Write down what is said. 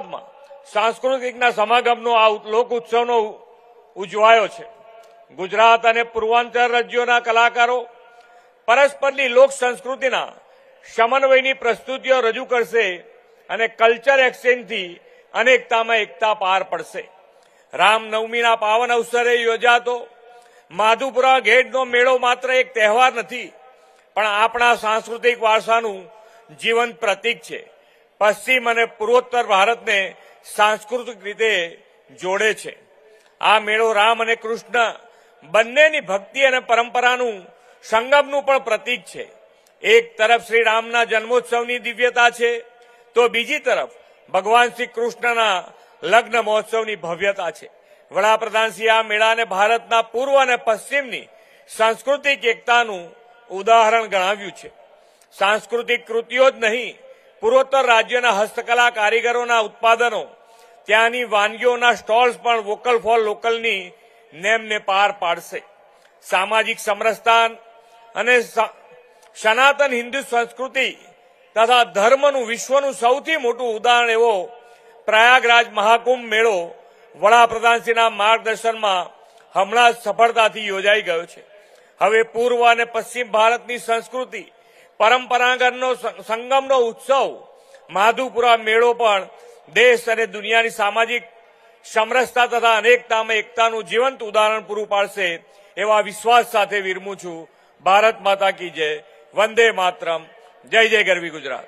અમદાવાદમાં સાંસ્કૃતિકના સમાગમનો આ લોક ઉત્સવનો ઉજવાયો છે। ગુજરાત અને પૂર્વાંચલ રાજ્યોના કલાકારો પરસ્પરની લોક સંસ્કૃતિના સમન્વયની પ્રસ્તુતિઓ રજૂ કરશે અને કલ્ચર એક્સચેન્જથી અનેકતામાં એકતા પાર પડશે। રામનવમીના પાવન અવસરે યોજાતો માધુપુરા ગેટનો મેળો માત્ર એક તહેવાર નથી, પણ આપણા સાંસ્કૃતિક વારસાનું જીવંત પ્રતીક છે। પશ્ચિમ અને પૂર્વોત્તર ભારતને સાંસ્કૃતિક રીતે જોડે છે। આ મેળો રામ અને કૃષ્ણ બંનેની ભક્તિ અને પરંપરાનું સંગમનું પણ પ્રતીક છે। એક તરફ શ્રી રામના જન્મોત્સવની દિવ્યતા છે, તો બીજી તરફ ભગવાન શ્રી કૃષ્ણના લગ્ન મહોત્સવની ભવ્યતા છે। વડાપ્રધાનશ્રીએ આ મેળાને ભારતના પૂર્વ અને પશ્ચિમની સાંસ્કૃતિક એકતાનું ઉદાહરણ ગણાવ્યું છે। સાંસ્કૃતિક કૃતિઓ જ નહીં, પૂર્વોત્તર રાજ્યોના હસ્તકલા કારીગરોના ઉત્પાદનો, ત્યાંની વાનગીઓના સ્ટોલ્સ પણ વોકલ ફોર લોકલની નેમને પાર પાડશે। સામાજિક સમરસતા અને સનાતન હિન્દુ સંસ્કૃતિ તથા ધર્મનું વિશ્વનું સૌથી મોટું ઉદાહરણ એવો પ્રયાગરાજ મહાકુંભ મેળો વડાપ્રધાનશ્રીના માર્ગદર્શનમાં હમણાં જ સફળતાથી યોજાઈ ગયો છે। હવે પૂર્વ અને પશ્ચિમ ભારતની સંસ્કૃતિ પરંપરાગતનો સંગમનો ઉત્સવ માધુપુરા મેળો પણ દેશ અને દુનિયાની સામાજિક સમરસતા તથા અનેકતામાં એકતાનું જીવંત ઉદાહરણ પૂરું પાડશે એવા વિશ્વાસ સાથે વિરમું છું। ભારત માતા કી જય, વંદે માતરમ, જય જય ગરવી ગુજરાત।